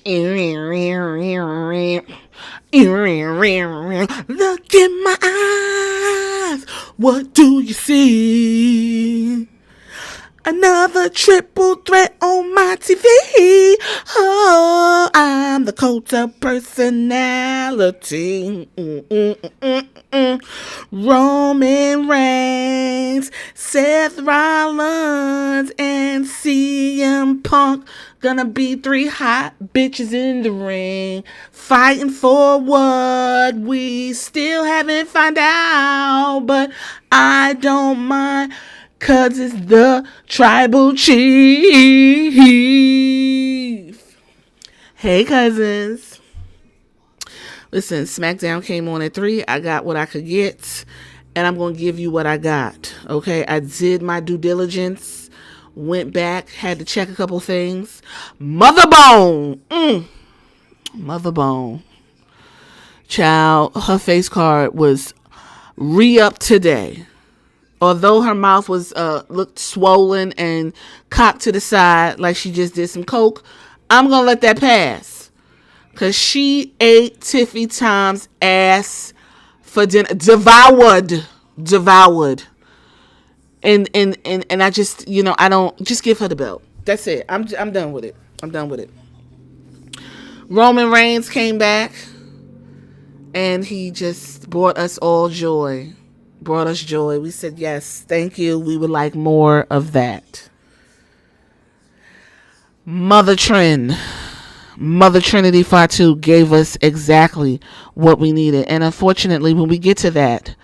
Look in my eyes. What do you see? Another triple threat on my TV. Oh, I'm the cult of personality. Roman Reigns, Seth Rollins, and CM Punk. Gonna be 3 hot bitches in the ring, fighting for what we still haven't found out. But I don't mind, 'cause it's the tribal chief. Hey, cousins. Listen, Smackdown came on at 3. I got what I could get, and I'm going to give you what I got. Okay, I did my due diligence, went back, had to check a couple things. Mother Bone. Mother Bone. Child, her face card was re-up today. Although her mouth was looked swollen and cocked to the side like she just did some coke, I'm going to let that pass. Because she ate Tiffany Tom's ass for dinner. Devoured. And I just, I don't, just give her the belt. That's it. I'm done with it. Roman Reigns came back and he just brought us all joy. We said, yes, thank you. We would like more of that. Mother Trinity Fatu gave us exactly what we needed. And unfortunately, when we get to that,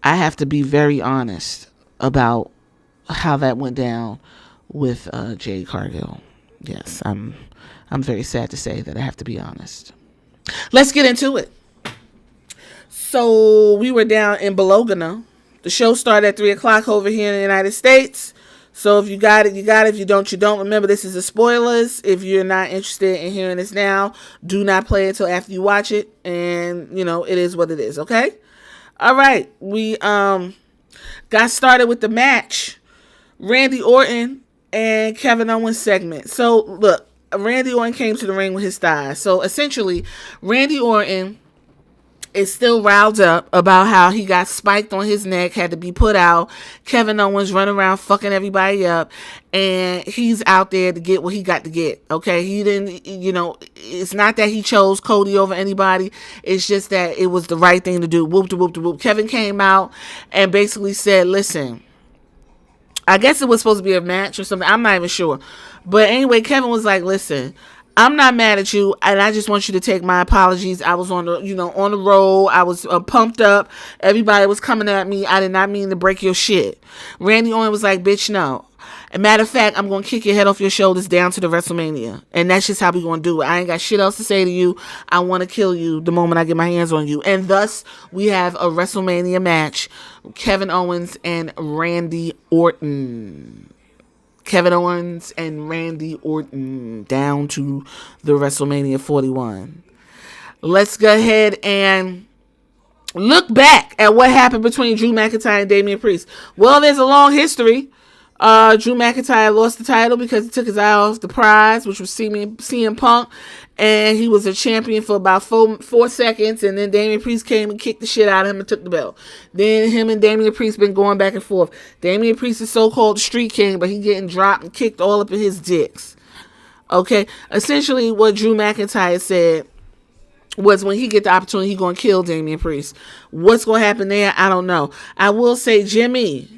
I have to be very honest about how that went down with Jade Cargill. Yes, I'm very sad to say that I have to be honest. Let's get into it. So we were down in Bologna. The show started at 3 o'clock over here in the United States. So if you got it, you got it. If you don't, you don't. Remember, this is the spoilers. If you're not interested in hearing this now, do not play it until after you watch it. And, it is what it is, okay? All right. We got started with the match. Randy Orton and Kevin Owens segment. So, look, Randy Orton came to the ring with his thighs. So, essentially, Randy Orton is still riled up about how he got spiked on his neck, had to be put out. Kevin Owens running around fucking everybody up, and he's out there to get what he got to get. Okay, he didn't, it's not that he chose Cody over anybody. It's just that it was the right thing to do. Whoop de whoop de whoop. Kevin came out and basically said, listen, I guess it was supposed to be a match or something. I'm not even sure. But anyway, Kevin was like, listen, I'm not mad at you, and I just want you to take my apologies. I was on the road. I was pumped up. Everybody was coming at me. I did not mean to break your shit. Randy Orton was like, bitch, no. As a matter of fact, I'm going to kick your head off your shoulders down to the WrestleMania. And that's just how we going to do it. I ain't got shit else to say to you. I want to kill you the moment I get my hands on you. And thus, we have a WrestleMania match. Kevin Owens and Randy Orton. Kevin Owens and Randy Orton down to the WrestleMania 41. Let's go ahead and look back at what happened between Drew McIntyre and Damian Priest. Well, there's a long history. Drew McIntyre lost the title because he took his eye off the prize, which was CM Punk, and he was a champion for about 4 seconds, and then Damian Priest came and kicked the shit out of him and took the belt. Then him and Damian Priest been going back and forth. Damian Priest is so-called the Street King, but he getting dropped and kicked all up in his dicks. Okay, essentially what Drew McIntyre said was when he get the opportunity, he gonna kill Damian Priest. What's gonna happen there? I don't know. I will say, Jimmy.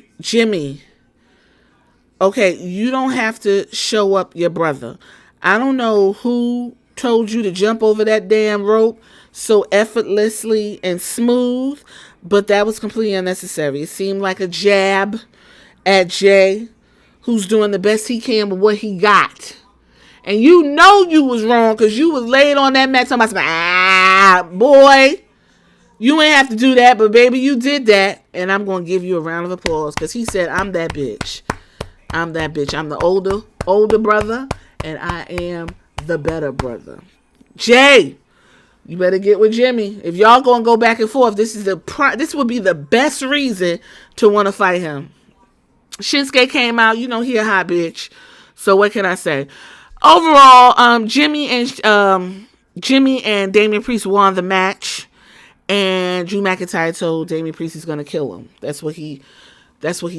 Okay, you don't have to show up your brother. I don't know who told you to jump over that damn rope so effortlessly and smooth, but that was completely unnecessary. It seemed like a jab at Jay, who's doing the best he can with what he got. And you know you was wrong because you was laid on that mat talking about, boy, you ain't have to do that, but baby, you did that. And I'm going to give you a round of applause because he said, I'm that bitch. I'm the older brother, and I am the better brother. Jay, you better get with Jimmy. If y'all gonna go back and forth, this would be the best reason to want to fight him. Shinsuke came out, he a hot bitch. So what can I say? Overall, Jimmy and Damian Priest won the match, and Drew McIntyre told Damian Priest he's gonna kill him. That's what he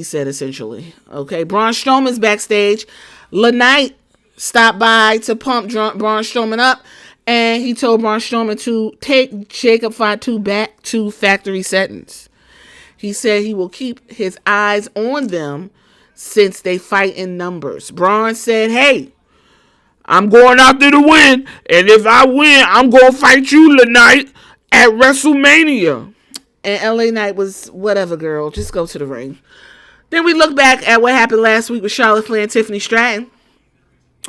said essentially. Okay, Braun Strowman's backstage. Knight stopped by to pump Braun Strowman up, and he told Braun Strowman to take Jacob Fatu back to factory settings. He said he will keep his eyes on them since they fight in numbers. Braun said, "Hey, I'm going out there to win, and if I win, I'm going to fight you tonight at WrestleMania." And LA Knight was, whatever, girl, just go to the ring. Then we look back at what happened last week with Charlotte Flair and Tiffany Stratton.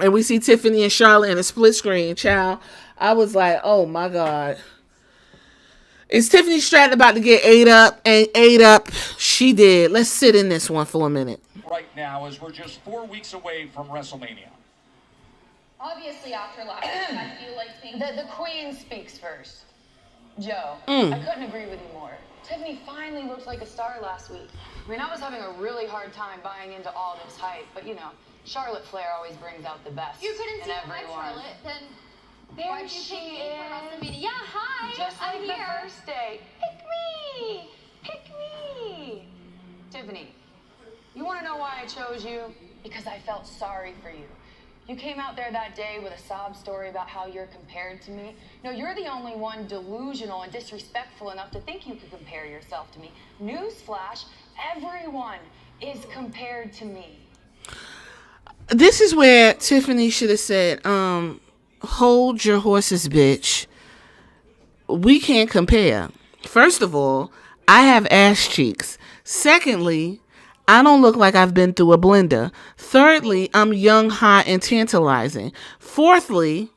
And we see Tiffany and Charlotte in a split screen. Child, I was like, oh my God. Is Tiffany Stratton about to get ate up? And ate up she did. Let's sit in this one for a minute. Right now, as we're just 4 weeks away from WrestleMania. Obviously, after last week, I feel like the Queen speaks first. Joe, I couldn't agree with you more. Tiffany finally looked like a star last week. I mean, I was having a really hard time buying into all this hype, but you know, Charlotte Flair always brings out the best. You couldn't in see everyone. Charlotte, then there why did you pick me for WrestleMania? Yeah, hi, just like I'm the here. first day. Pick me. Tiffany, you want to know why I chose you? Because I felt sorry for you. You came out there that day with a sob story about how you're compared to me. No, you're the only one delusional and disrespectful enough to think you could compare yourself to me. Newsflash, everyone is compared to me. This is where Tiffany should have said, hold your horses, bitch. We can't compare. First of all, I have ass cheeks. Secondly, I don't look like I've been through a blender. Thirdly, I'm young, hot, and tantalizing. Fourthly,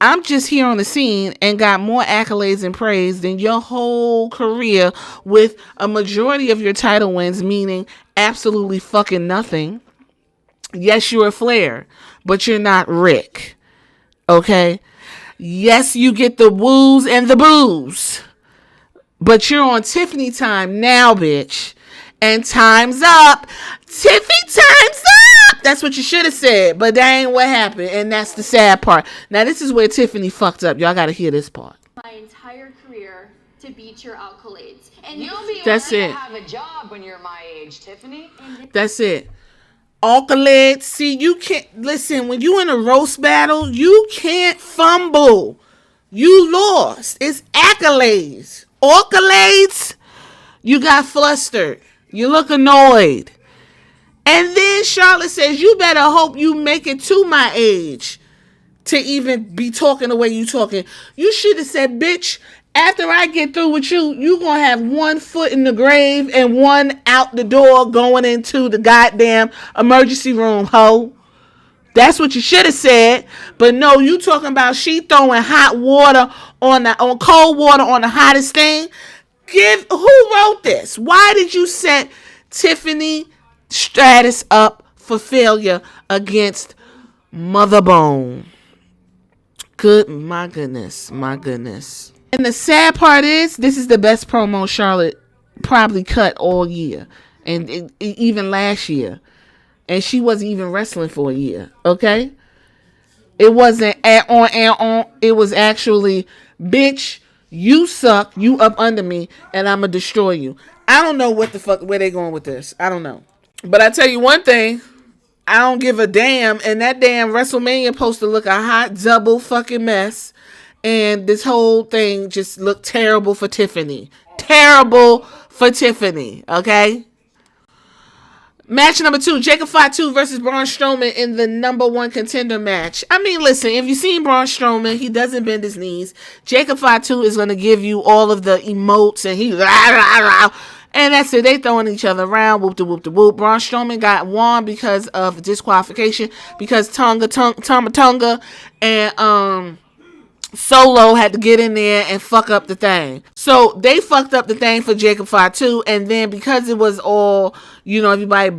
I'm just here on the scene and got more accolades and praise than your whole career with a majority of your title wins, meaning absolutely fucking nothing. Yes, you're a Flair, but you're not Rick. Okay? Yes, you get the woos and the boos, but you're on Tiffany time now, bitch. And time's up. Tiffy, time's up. That's what you should have said. But that ain't what happened. And that's the sad part. Now, this is where Tiffany fucked up. Y'all got to hear this part. My entire career to beat your accolades. And you'll be that's lucky it. To have a job when you're my age, Tiffany. That's it. Accolades. See, you can't. Listen, when you in a roast battle, you can't fumble. You lost. It's accolades. Accolades. You got flustered. You look annoyed. And then Charlotte says, you better hope you make it to my age to even be talking the way you talking. You should have said, bitch, after I get through with you, you going to have one foot in the grave and one out the door going into the goddamn emergency room, ho. That's what you should have said. But no, you talking about she throwing hot water on cold water on the hottest thing. Who wrote this? Why did you set Tiffany Stratus up for failure against Mother Bone? My goodness. And the sad part is, this is the best promo Charlotte probably cut all year. And even last year. And she wasn't even wrestling for a year. Okay? It wasn't on. It was actually, bitch, you suck, you up under me, and I'm going to destroy you. I don't know what the fuck, where they going with this. I don't know. But I tell you one thing, I don't give a damn, and that damn WrestleMania supposed to look a hot double fucking mess, and this whole thing just looked terrible for Tiffany. Terrible for Tiffany, okay? Match number 2, Jacob Fatu versus Braun Strowman in the number 1 contender match. I mean, listen, if you've seen Braun Strowman, he doesn't bend his knees. Jacob Fatu is going to give you all of the emotes, and he rah, rah, rah, and that's it. They throwing each other around, whoop de whoop de whoop. Braun Strowman got won because of disqualification, because Tonga and Solo had to get in there and fuck up the thing. So they fucked up the thing for Jacob Fatu, and then because it was all, everybody,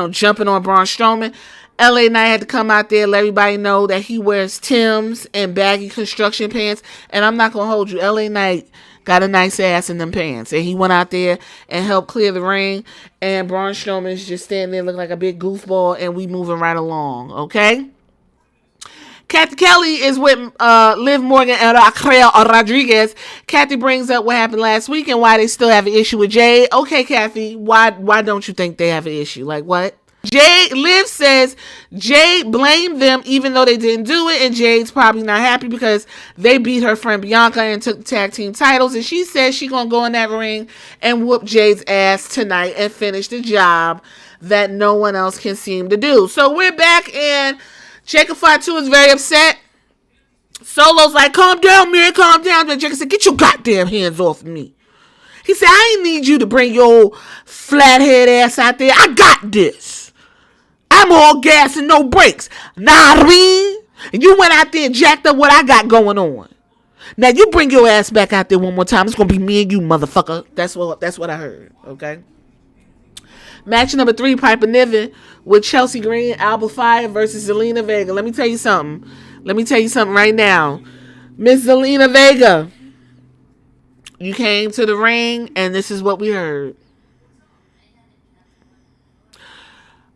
jumping on Braun Strowman, LA Knight had to come out there, let everybody know that he wears Timbs and baggy construction pants. And I'm not going to hold you. LA Knight got a nice ass in them pants. And he went out there and helped clear the ring. And Braun Strowman is just standing there looking like a big goofball, and we moving right along, okay? Kathy Kelly is with Liv Morgan and Raquel Rodriguez. Kathy brings up what happened last week and why they still have an issue with Jade. Okay, Kathy, why don't you think they have an issue? Like what? Liv says Jade blamed them even though they didn't do it, and Jade's probably not happy because they beat her friend Bianca and took the tag team titles, and she says she's gonna go in that ring and whoop Jade's ass tonight and finish the job that no one else can seem to do. So we're back, and Jacob Fatu is very upset. Solo's like, calm down, man, calm down. And Jacob said, get your goddamn hands off me. He said, I ain't need you to bring your flathead ass out there. I got this. I'm all gas and no brakes. Nah, and you went out there and jacked up what I got going on. Now you bring your ass back out there one more time. It's gonna be me and you, motherfucker. That's what I heard. Okay. Match number 3, Piper Niven with Chelsea Green, Alba Fire versus Zelina Vega. Let me tell you something right now. Miss Zelina Vega, you came to the ring and this is what we heard.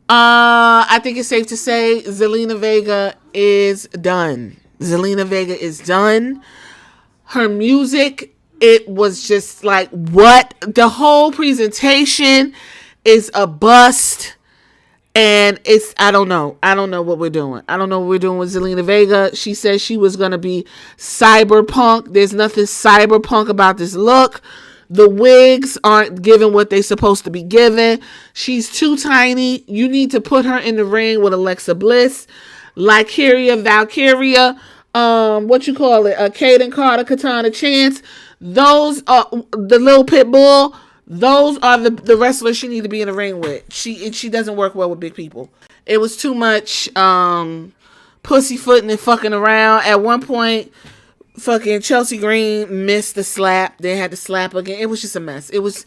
I think it's safe to say Zelina Vega is done. Zelina Vega is done. Her music, it was just like, what? The whole presentation is a bust. And I don't know what we're doing. I don't know what we're doing with Zelina Vega. She said she was going to be cyberpunk. There's nothing cyberpunk about this look. The wigs aren't giving what they're supposed to be given. She's too tiny. You need to put her in the ring with Alexa Bliss, Valkyria, Kaden Carter, Katana Chance. Those are the little pit bull. Those are the wrestlers she need to be in the ring with. She doesn't work well with big people. It was too much pussyfooting and fucking around. At one point, fucking Chelsea Green missed the slap. They had to slap again. It was just a mess. It was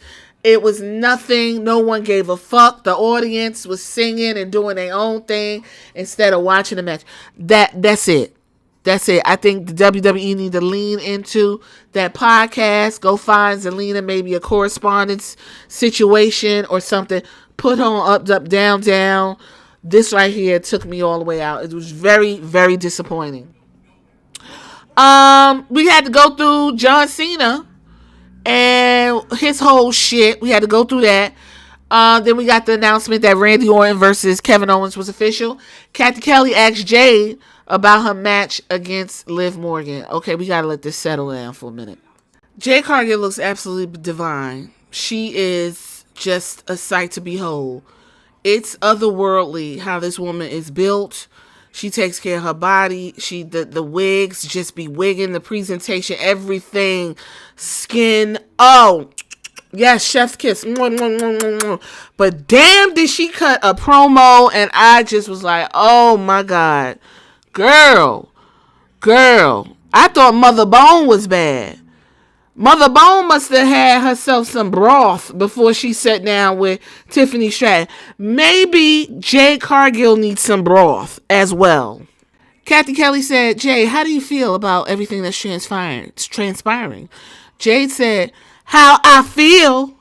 nothing. No one gave a fuck. The audience was singing and doing their own thing instead of watching the match. That's it. I think the WWE need to lean into that podcast. Go find Zelina, maybe a correspondence situation or something. Put her on up, down. This right here took me all the way out. It was very, very disappointing. We had to go through John Cena and his whole shit. We had to go through that. Then we got the announcement that Randy Orton versus Kevin Owens was official. Kathy Kelly asked Jade about her match against Liv Morgan. Okay, we gotta let this settle down for a minute. Jade Cargill looks absolutely divine. She is just a sight to behold. It's otherworldly how this woman is built. She takes care of her body. The wigs just be wigging, the presentation, everything, skin. Oh, yes, chef's kiss. But damn, did she cut a promo, and I just was like, oh my God. Girl, I thought Mother Bone was bad. Mother Bone must have had herself some broth before she sat down with Tiffany Stratton. Maybe Jade Cargill needs some broth as well. Kathy Kelly said, Jade, how do you feel about everything that's transpiring? Jade said, how I feel?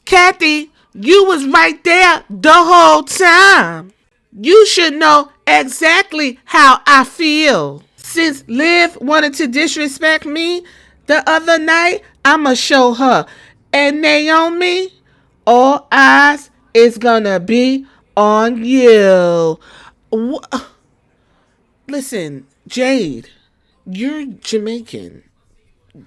Kathy, you was right there the whole time. You should know exactly how I feel. Since Liv wanted to disrespect me the other night, I'ma show her. And Naomi, all eyes is gonna be on you. Listen, Jade, you're Jamaican.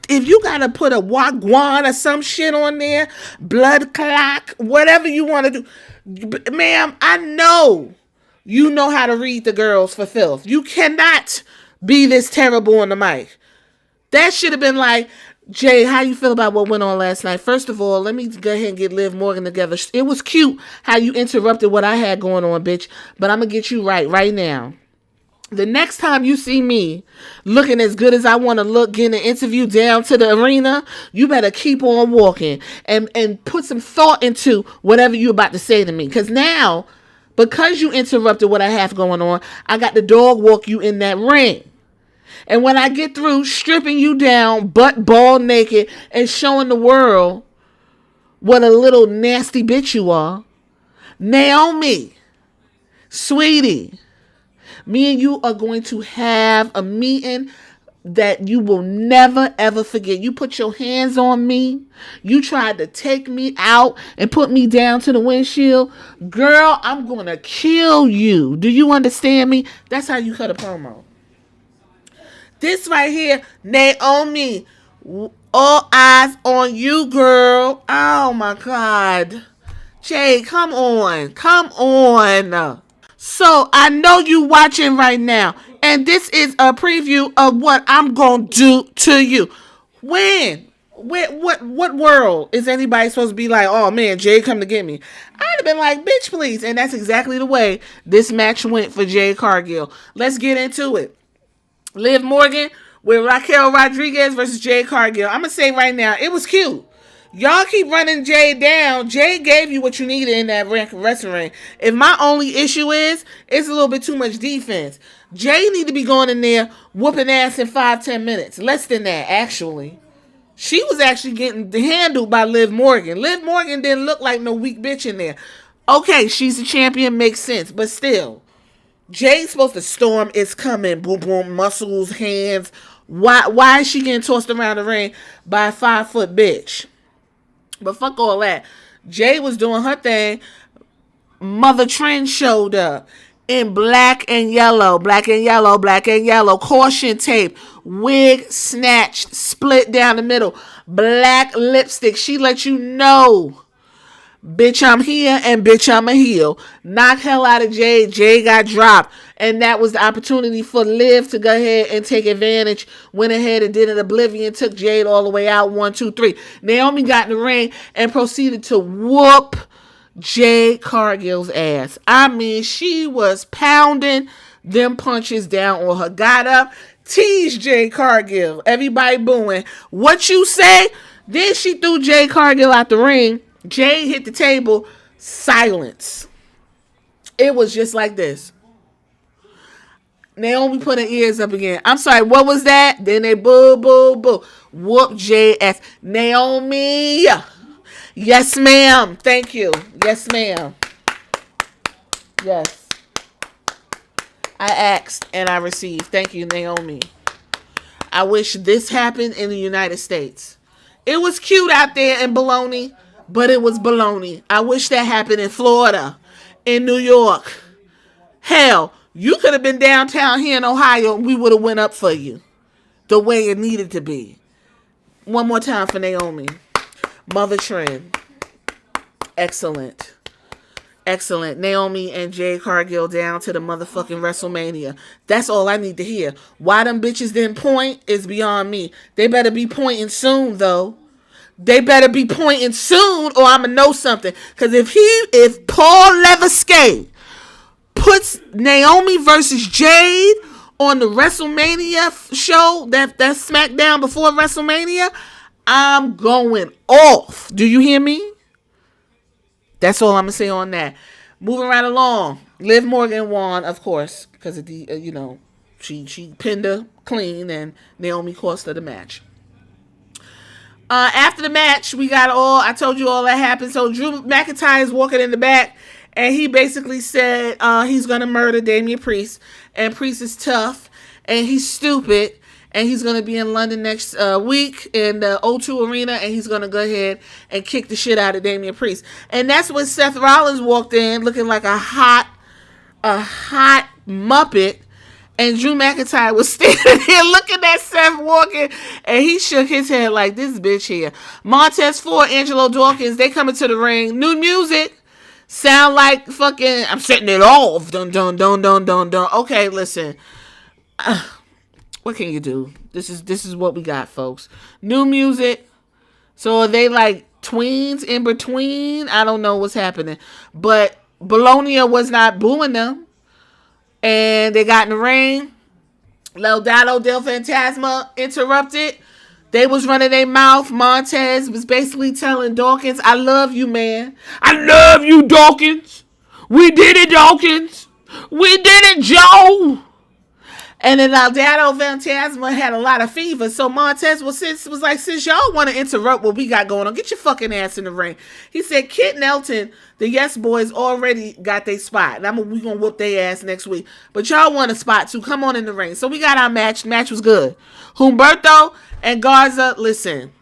If you gotta put a wagwan or some shit on there, blood clock, whatever you want to do, ma'am, I know you know how to read the girls for filth. You cannot be this terrible on the mic. That should have been like, Jay, how you feel about what went on last night? First of all, let me go ahead and get Liv Morgan together. It was cute how you interrupted what I had going on, bitch. But I'm going to get you right now. The next time you see me looking as good as I want to look, getting an interview down to the arena, you better keep on walking and put some thought into whatever you're about to say to me. Because now, because you interrupted what I have going on, I got to dog walk you in that ring. And when I get through stripping you down, butt ball naked, and showing the world what a little nasty bitch you are, Naomi, sweetie, Me and you are going to have a meeting that you will never ever forget. You put your hands on me. You tried to take me out and put me down to the windshield. Girl, I'm going to kill you. Do you understand me? That's how you cut a promo. This right here, Naomi, all eyes on you, girl. Oh my God. Jade, come on. Come on. So I know you watching right now, and this is a preview of what I'm going to do to you. When? What world is anybody supposed to be like, oh man, Jade come to get me? I'd have been like, bitch, please. And that's exactly the way this match went for Jade Cargill. Let's get into it. Liv Morgan with Raquel Rodriguez versus Jade Cargill. I'm going to say right now, it was cute. Y'all keep running Jade down. Jade gave you what you needed in that wrestling ring. If my only issue is, it's a little bit too much defense. Jade need to be going in there whooping ass in 5-10 minutes. Less than that, actually. She was actually getting handled by Liv Morgan. Liv Morgan didn't look like no weak bitch in there. Okay, she's the champion, makes sense. But still. Jade's supposed to storm. It's coming. Boom, boom. Muscles, hands. Why is she getting tossed around the ring by a 5-foot bitch? But fuck all that. Jade was doing her thing. Mother Trend showed up in black and yellow. Black and yellow. Black and yellow. Caution tape. Wig snatched. Split down the middle. Black lipstick. She let you know. Bitch, I'm here, and bitch, I'm a heel. Knock hell out of Jade. Jade got dropped. And that was the opportunity for Liv to go ahead and take advantage. Went ahead and did an oblivion. Took Jade all the way out. 1, 2, 3. Naomi got in the ring and proceeded to whoop Jade Cargill's ass. I mean, she was pounding them punches down on her. Got up, teased Jade Cargill. Everybody booing. What you say? Then she threw Jade Cargill out the ring. Jade hit the table. Silence. It was just like this. Naomi put her ears up again. I'm sorry, what was that? Then they boo, boo, boo. Whoop Jade ass. Naomi. Yes, ma'am. Thank you. Yes, ma'am. Yes. I asked and I received. Thank you, Naomi. I wish this happened in the United States. It was cute out there in Bologna. But it was baloney. I wish that happened in Florida, in New York. Hell, you could have been downtown here in Ohio and we would have went up for you the way it needed to be. One more time for Naomi. Mother Trend. Excellent. Excellent. Naomi and Jade Cargill down to the motherfucking WrestleMania. That's all I need to hear. Why them bitches didn't point is beyond me. They better be pointing soon, though. They better be pointing soon or I'm going to know something. Because if Paul Levesque puts Naomi versus Jade on the WrestleMania show, that Smackdown before WrestleMania, I'm going off. Do you hear me? That's all I'm going to say on that. Moving right along. Liv Morgan won, of course, because of the, she pinned her clean and Naomi cost her the match. After the match, I told you all that happened. So Drew McIntyre is walking in the back and he basically said he's going to murder Damian Priest. And Priest is tough and he's stupid. And he's going to be in London next week in the O2 Arena. And he's going to go ahead and kick the shit out of Damian Priest. And that's when Seth Rollins walked in looking like a hot Muppet. And Drew McIntyre was standing here looking at Seth walking. And he shook his head like, this bitch here. Montez Ford, Angelo Dawkins, they coming to the ring. New music. Sound like fucking, I'm setting it off. Dun, dun, dun, dun, dun, dun. Okay, listen. What can you do? This is what we got, folks. New music. So are they like tweens in between? I don't know what's happening. But Bologna was not booing them. And they got in the ring. Legado del Fantasma interrupted. They was running their mouth. Montez was basically telling Dawkins, I love you, man. I love you, Dawkins. We did it, Dawkins. We did it, Joe. And then Legado Fantasma had a lot of fever. So Montez was like, since y'all want to interrupt what we got going on, get your fucking ass in the ring. He said, Kit and Elton, the Yes Boys, already got their spot. And we going to whoop their ass next week. But y'all want a spot too. Come on in the ring. So we got our match. The match was good. Humberto and Garza, listen.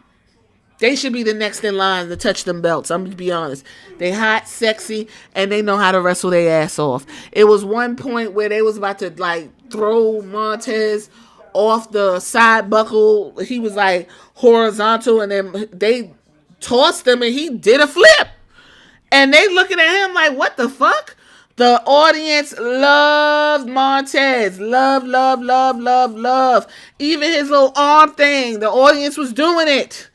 They should be the next in line to touch them belts. I'm going to be honest. They hot, sexy, and they know how to wrestle their ass off. It was one point where they was about to, like, throw Montez off the side buckle. He was, like, horizontal, and then they tossed him, and he did a flip. And they looking at him like, what the fuck? The audience loved Montez. Love. Even his little arm thing, the audience was doing it.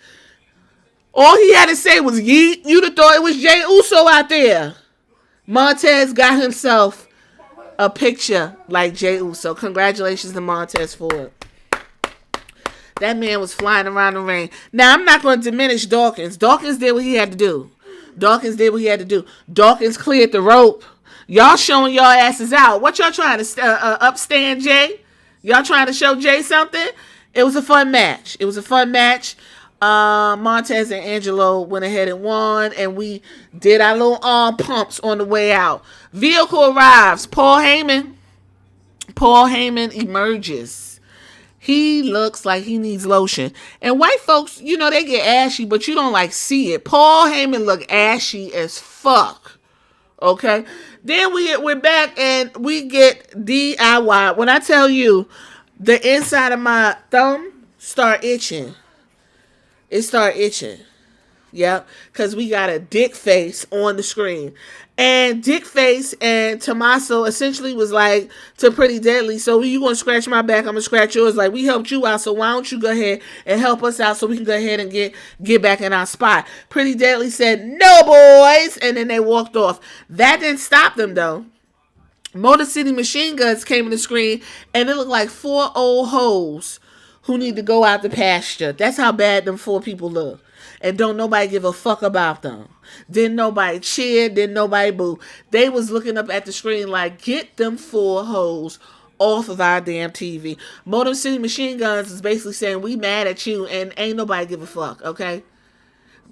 All he had to say was yeet. You'd have thought it was Jey Uso out there. Montez got himself a picture like Jey Uso. Congratulations to Montez for it. That man was flying around the ring. Now, I'm not going to diminish Dawkins. Dawkins did what he had to do. Dawkins cleared the rope. Y'all showing y'all asses out. What y'all trying to upstand Jay? Y'all trying to show Jay something? It was a fun match. Montez and Angelo went ahead and won, and we did our little arm pumps on the way out. Vehicle arrives. Paul Heyman emerges. He looks like he needs lotion. And white folks, you know, they get ashy, but you don't like see it. Paul Heyman look ashy as fuck. Okay? Then we're back and we get DIY. When I tell you the inside of my thumb start itching. It started itching. Yep. Because we got a dick face on the screen. And Dick Face and Tommaso essentially was like to Pretty Deadly, so you going to scratch my back, I'm going to scratch yours. Like, we helped you out, so why don't you go ahead and help us out so we can go ahead and get back in our spot. Pretty Deadly said, no, boys. And then they walked off. That didn't stop them, though. Motor City Machine Guns came on the screen, and it looked like 4 old hoes who need to go out the pasture. That's how bad them 4 people look. And don't nobody give a fuck about them. Didn't nobody cheer. Didn't nobody boo. They was looking up at the screen like, get them 4 hoes off of our damn TV. Motor City Machine Guns is basically saying, we mad at you and ain't nobody give a fuck, okay?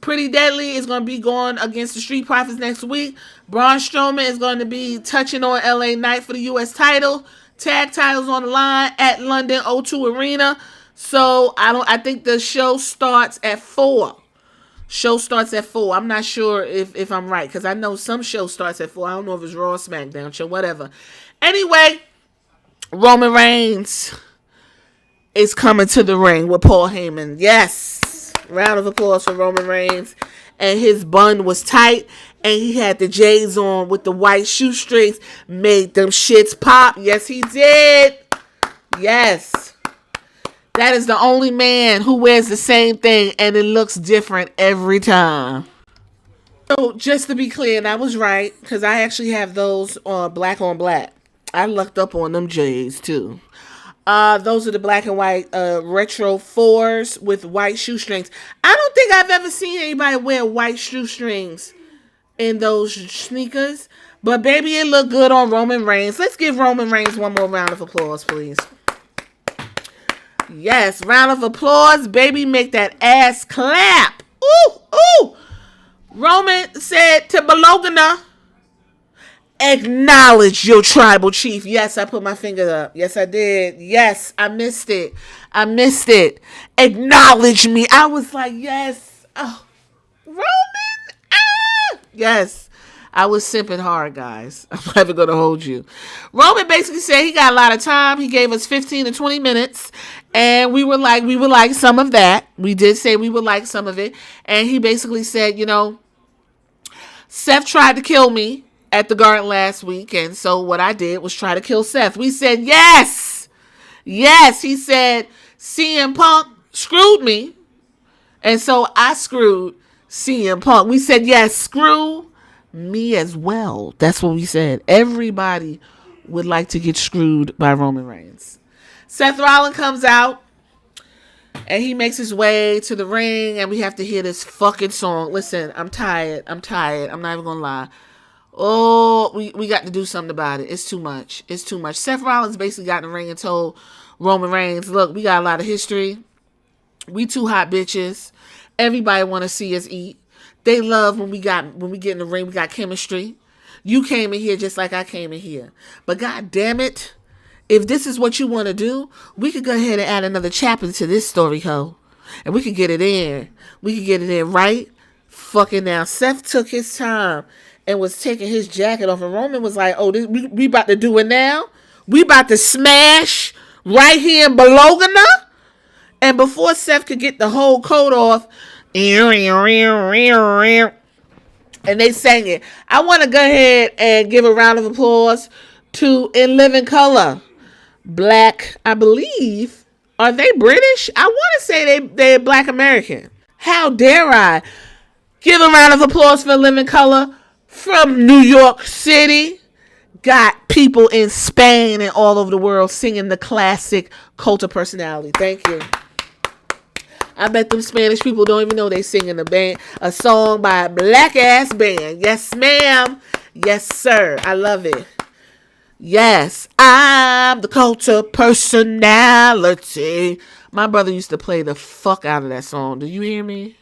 Pretty Deadly is going to be going against the Street Profits next week. Braun Strowman is going to be touching on LA Knight for the U.S. title. Tag titles on the line at London O2 Arena. So I think the show starts at 4. I'm not sure if I'm right, because I know some show starts at 4. I don't know if it's Raw or Smackdown show, whatever. Anyway, Roman Reigns is coming to the ring with Paul Heyman. Yes. Round of applause for Roman Reigns. And his bun was tight, and he had the J's on with the white shoestrings. Made them shits pop. Yes, he did. Yes. That is the only man who wears the same thing and it looks different every time. So just to be clear, and I was right, because I actually have those on black. I lucked up on them J's too. Those are the black and white retro 4s with white shoestrings. I don't think I've ever seen anybody wear white shoestrings in those sneakers. But baby, it looked good on Roman Reigns. Let's give Roman Reigns one more round of applause, please. Yes, round of applause, baby. Make that ass clap. Ooh, ooh. Roman said to Bologna, acknowledge your tribal chief. Yes, I put my finger up. Yes, I did. Yes, I missed it. Acknowledge me. I was like, yes. Oh, Roman. Ah! Yes. I was simping hard, guys. I'm never going to hold you. Roman basically said he got a lot of time. He gave us 15 to 20 minutes. And we would like some of that. We did say we would like some of it. And he basically said, you know, Seth tried to kill me at the Garden last week. And so what I did was try to kill Seth. We said, yes. Yes. He said, CM Punk screwed me. And so I screwed CM Punk. We said, yes, screw me as well. That's what we said. Everybody would like to get screwed by Roman Reigns. Seth Rollins comes out and he makes his way to the ring and we have to hear this fucking song. Listen, I'm tired. I'm not even gonna lie. Oh, we got to do something about it. It's too much. It's too much. Seth Rollins basically got in the ring and told Roman Reigns, look, we got a lot of history. We two hot bitches. Everybody want to see us eat. They love when we get in the ring, we got chemistry. You came in here just like I came in here. But god damn it, if this is what you want to do, we could go ahead and add another chapter to this story, ho. And we could get it in. We could get it in right fucking now. Seth took his time and was taking his jacket off. And Roman was like, oh, we about to do it now? We about to smash right here in Bologna? And before Seth could get the whole coat off, and they sang it. I want to go ahead and give a round of applause to In Living Color. Black, I believe. Are they British? I want to say they're Black American. How dare I give a round of applause for In Living Color from New York City. Got people in Spain and all over the world singing the classic Cult of Personality. Thank you. I bet them Spanish people don't even know they singing a song by a black ass band. Yes, ma'am. Yes, sir. I love it. Yes, I'm the Cult of Personality. My brother used to play the fuck out of that song. Do you hear me?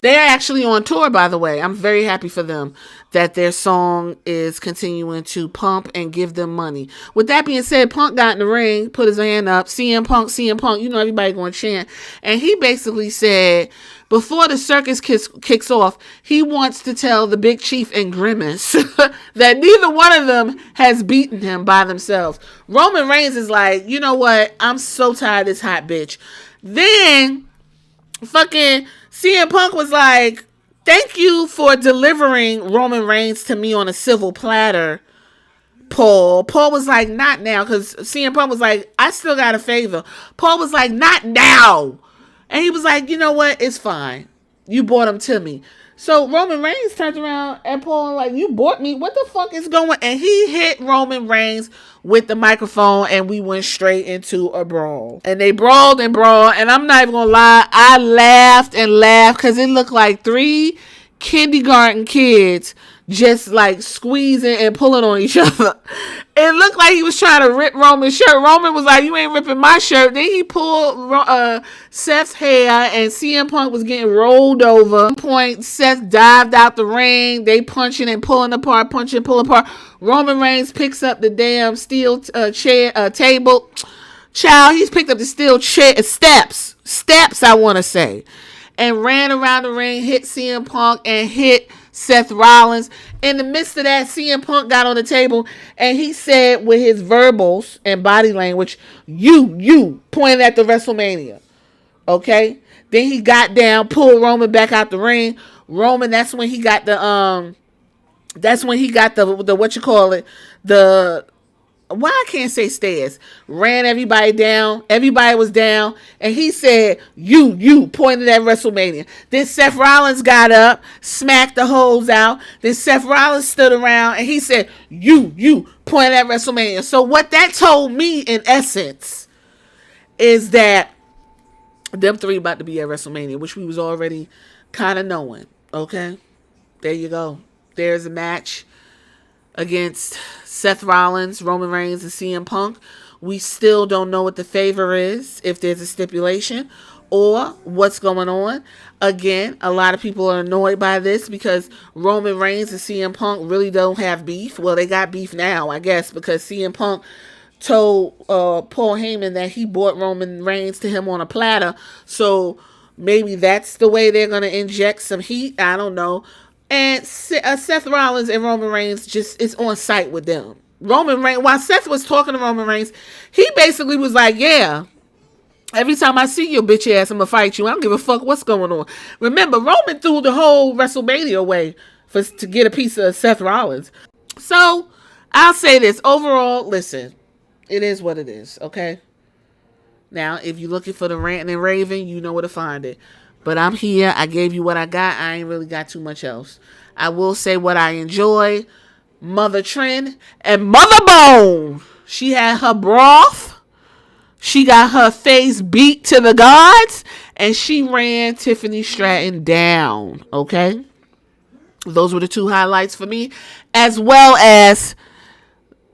They're actually on tour, by the way. I'm very happy for them that their song is continuing to pump and give them money. With that being said, Punk got in the ring, put his hand up, CM Punk, you know everybody going to chant. And he basically said, before the circus kicks off, he wants to tell the Big Chief and Grimace that neither one of them has beaten him by themselves. Roman Reigns is like, you know what? I'm so tired of this hot bitch. Then, fucking CM Punk was like, thank you for delivering Roman Reigns to me on a silver platter, Paul. Paul was like, not now, because CM Punk was like, I still got a favor. Paul was like, not now. And he was like, you know what? It's fine. You brought him to me. So Roman Reigns turned around and Paul like, you bought me? What the fuck is going on? And he hit Roman Reigns with the microphone and we went straight into a brawl. And they brawled and brawled. And I'm not even going to lie. I laughed and laughed because it looked like 3 kindergarten kids just like squeezing and pulling on each other. It looked like he was trying to rip Roman's shirt. Roman was like, you ain't ripping my shirt. Then he pulled Seth's hair and CM Punk was getting rolled over. At one point, Seth dived out the ring. They punching and pulling apart, punching, pulling apart. Roman Reigns picks up the damn steel table. Child, he's picked up the steel steps, I want to say. And ran around the ring, hit CM Punk and hit Seth Rollins. In the midst of that, CM Punk got on the table and he said with his verbals and body language, you, pointing at the WrestleMania. Okay? Then he got down, pulled Roman back out the ring. Roman, that's when he got the what you call it, why I can't say stairs. Ran everybody down. Everybody was down. And he said, you, pointed at WrestleMania. Then Seth Rollins got up, smacked the holes out. Then Seth Rollins stood around and he said, you, pointed at WrestleMania. So what that told me in essence is that them 3 about to be at WrestleMania, which we was already kind of knowing. Okay? There you go. There's a match against Seth Rollins, Roman Reigns, and CM Punk. We still don't know what the favor is, if there's a stipulation, or what's going on. Again, a lot of people are annoyed by this because Roman Reigns and CM Punk really don't have beef. Well, they got beef now, I guess, because CM Punk told Paul Heyman that he brought Roman Reigns to him on a platter. So maybe that's the way they're going to inject some heat. I don't know. And Seth Rollins and Roman Reigns just is on site with them. Roman Reigns, while Seth was talking to Roman Reigns, he basically was like, yeah, every time I see your bitch ass, I'm going to fight you. I don't give a fuck what's going on. Remember, Roman threw the whole WrestleMania away to get a piece of Seth Rollins. So, I'll say this. Overall, listen, it is what it is, okay? Now, if you're looking for the ranting and raving, you know where to find it. But I'm here. I gave you what I got. I ain't really got too much else. I will say what I enjoy. Mother Trend and Mother Bone. She had her broth. She got her face beat to the gods. And she ran Tiffany Stratton down. Okay? Those were the two highlights for me, as well as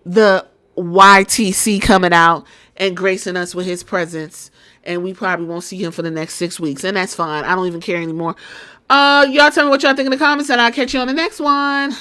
the YTC coming out and gracing us with his presence. And we probably won't see him for the next 6 weeks. And that's fine. I don't even care anymore. Y'all tell me what y'all think in the comments, and I'll catch you on the next one.